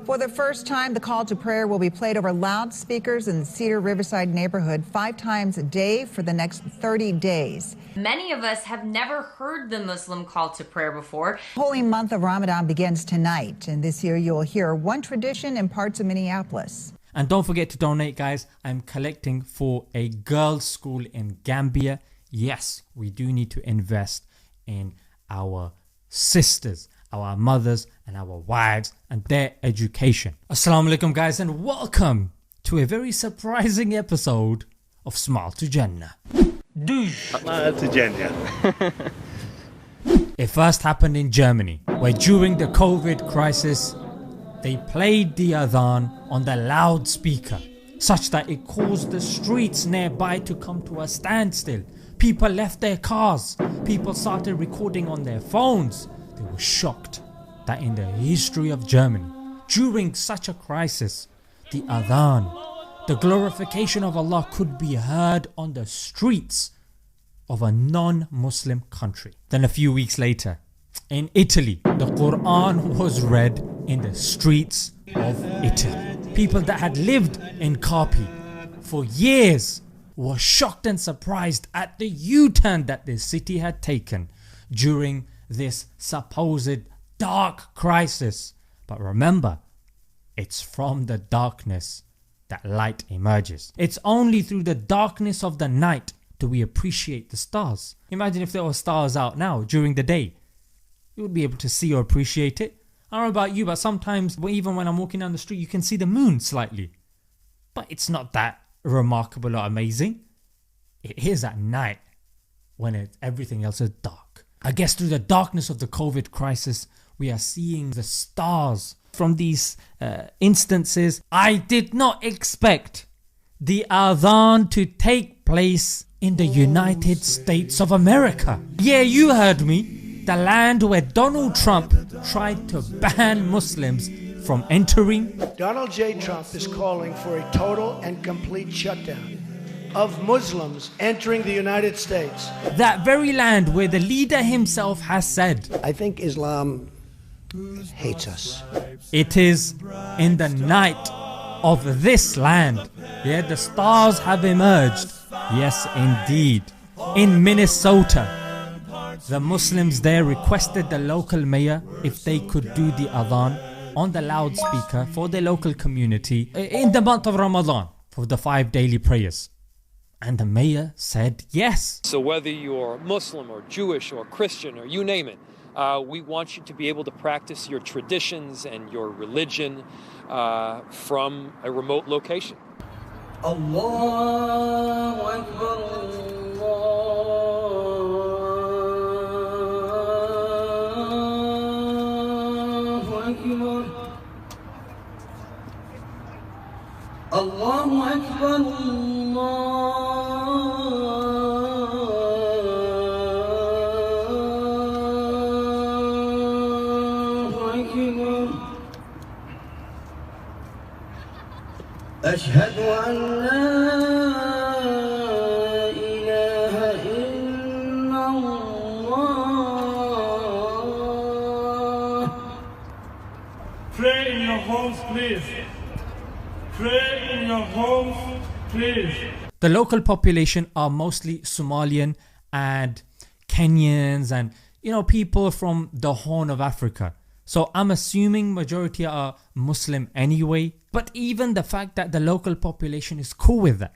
For the first time, the call to prayer will be played over loudspeakers in the Cedar Riverside neighborhood 5 times a day for the next 30 days. Many of us have never heard the Muslim call to prayer before. The holy month of Ramadan begins tonight, and this year you'll hear one tradition in parts of Minneapolis. And don't forget to donate, guys. I'm collecting for a girls' school in Gambia. Yes, we do need to invest in our sisters, our mothers and our wives and their education. Assalamu alaikum, guys, and welcome to a very surprising episode of Smile to Jannah. Smile to Jannah. It first happened in Germany, where during the COVID crisis they played the adhan on the loudspeaker, such that it caused the streets nearby to come to a standstill. People left their cars, people started recording on their phones. They were shocked that in the history of Germany, during such a crisis, the adhan, the glorification of Allah, could be heard on the streets of a non-Muslim country. Then a few weeks later, in Italy, the Quran was read in the streets of Italy. People that had lived in Carpi for years were shocked and surprised at the U-turn that the city had taken during this supposed dark crisis. But remember, it's from the darkness that light emerges. It's only through the darkness of the night do we appreciate the stars. Imagine if there were stars out now during the day. You would be able to see or appreciate it. I don't know about you, but sometimes even when I'm walking down the street, you can see the moon slightly. But it's not that remarkable or amazing. It is at night when everything else is dark. I guess through the darkness of the COVID crisis, we are seeing the stars from these instances. I did not expect the adhan to take place in the United States of America. Yeah, you heard me. The land where Donald Trump tried to ban Muslims from entering. Donald J. Trump is calling for a total and complete shutdown of Muslims entering the United States. That very land where the leader himself has said, I think Islam hates us. It is in the night of this land, yeah, the stars have emerged. Yes, indeed. In Minnesota, the Muslims there requested the local mayor if they could do the adhan on the loudspeaker for the local community in the month of Ramadan for the 5 daily prayers. And the mayor said yes. So whether you're Muslim or Jewish or Christian or you name it, we want you to be able to practice your traditions and your religion from a remote location. Allahu Akbar, Allahu Akbar, أشهد أن لا إله إلا الله. Pray in your homes, please. Pray in your homes, please. The local population are mostly Somalian and Kenyans and people from the Horn of Africa. So I'm assuming majority are Muslim anyway. But even the fact that the local population is cool with that.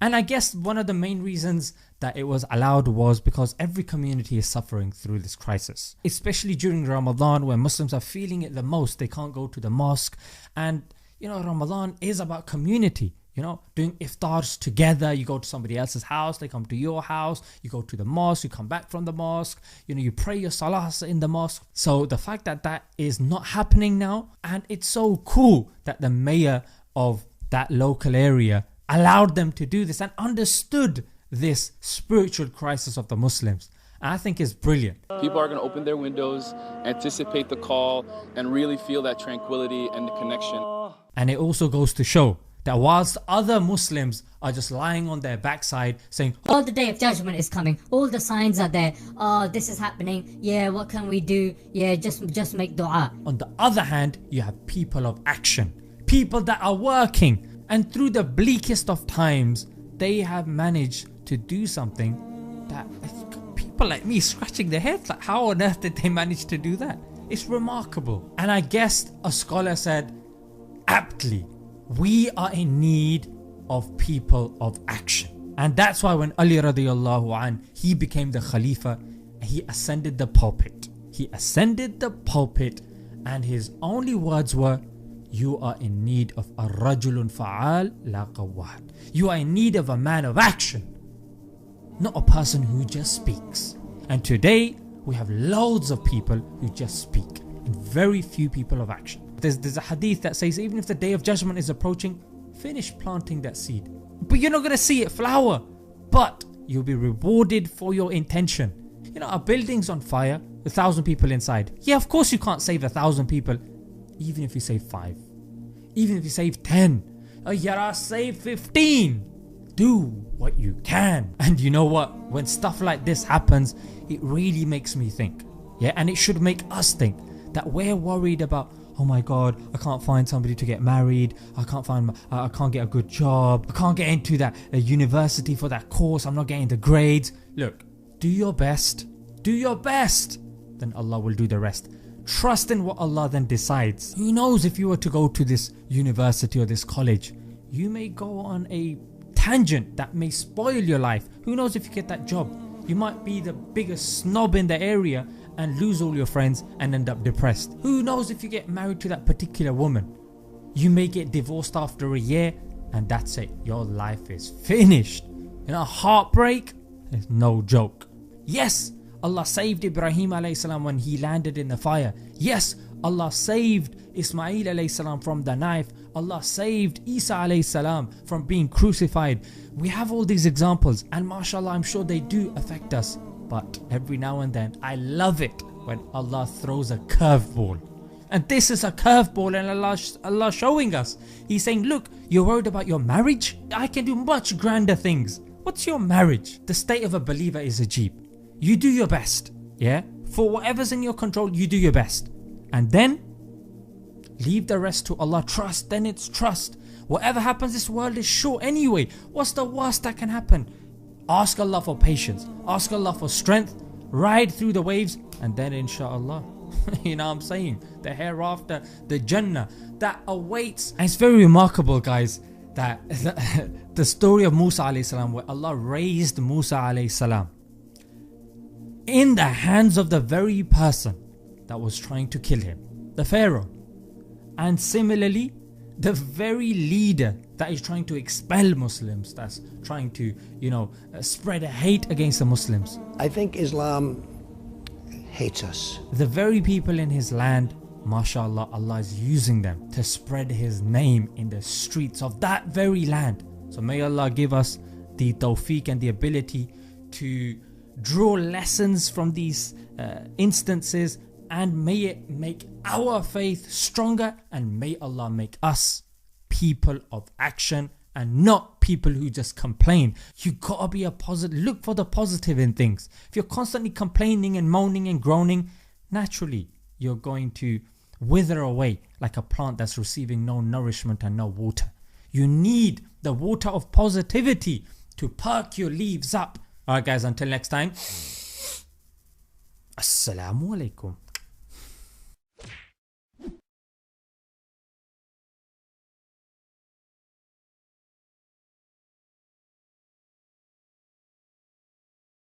And I guess one of the main reasons that it was allowed was because every community is suffering through this crisis. Especially during Ramadan, where Muslims are feeling it the most. They can't go to the mosque. And Ramadan is about community. Doing iftars together. You go to somebody else's house, they come to your house, you go to the mosque, you come back from the mosque, you pray your salahs in the mosque. So the fact that that is not happening now, and it's so cool that the mayor of that local area allowed them to do this and understood this spiritual crisis of the Muslims. I think it's brilliant. People are going to open their windows, anticipate the call, and really feel that tranquility and the connection. And it also goes to show That whilst other Muslims are just lying on their backside saying, oh, the day of judgment is coming, all the signs are there, oh, this is happening, yeah, what can we do, yeah, just make dua. On the other hand, you have people of action, people that are working, and through the bleakest of times they have managed to do something that people like me scratching their heads like, how on earth did they manage to do that? It's remarkable. And I guess a scholar said aptly, we are in need of people of action. And that's why when Ali radiallahu an, he became the Khalifa, he ascended the pulpit. He ascended the pulpit and his only words were, you are in need of a rajulun fa'al la qawwad. You are in need of a man of action, not a person who just speaks. And today we have loads of people who just speak and very few people of action. There's a hadith that says even if the day of judgment is approaching, finish planting that seed. But you're not going to see it flower, but you'll be rewarded for your intention. You know, a building's on fire, 1,000 people inside. Yeah, of course you can't save 1,000 people, even if you save 5, even if you save 10, yara save 15. Do what you can. And you know what? When stuff like this happens, it really makes me think. Yeah, and it should make us think that we're worried about, oh my god, I can't find somebody to get married, I can't get a good job, I can't get into that university for that course, I'm not getting the grades. Look, do your best, then Allah will do the rest. Trust in what Allah then decides. Who knows, if you were to go to this university or this college, you may go on a tangent that may spoil your life. Who knows, if you get that job, you might be the biggest snob in the area and lose all your friends and end up depressed. Who knows, if you get married to that particular woman, you may get divorced after a year and that's it, your life is finished. You know, heartbreak is no joke. Yes, Allah saved Ibrahim alayhi salam when he landed in the fire. Yes, Allah saved Ismail alayhi salam from the knife. Allah saved Isa alayhi salam from being crucified. We have all these examples and mashallah, I'm sure they do affect us. But every now and then, I love it when Allah throws a curveball. And this is a curveball, and Allah showing us. He's saying, look, you're worried about your marriage? I can do much grander things. What's your marriage? The state of a believer is ajeeb. You do your best, yeah? For whatever's in your control, you do your best. And then, leave the rest to Allah. Trust, then it's trust. Whatever happens, this world is short anyway. What's the worst that can happen? Ask Allah for patience, ask Allah for strength, ride through the waves, and then inshallah, you know what I'm saying, the hereafter, the Jannah that awaits. And it's very remarkable, guys, that the story of Musa alayhi salam, where Allah raised Musa alayhi salam in the hands of the very person that was trying to kill him, the Pharaoh. And similarly, the very leader that is trying to expel Muslims, that's trying to, you know, spread a hate against the Muslims. I think Islam hates us. The very people in his land, mashallah, Allah is using them to spread his name in the streets of that very land. So may Allah give us the tawfiq and the ability to draw lessons from these instances, and may it make our faith stronger, and may Allah make us people of action and not people who just complain. You gotta be a positive, look for the positive in things. If you're constantly complaining and moaning and groaning, naturally you're going to wither away like a plant that's receiving no nourishment and no water. You need the water of positivity to perk your leaves up. Alright guys, until next time, Assalamu alaikum.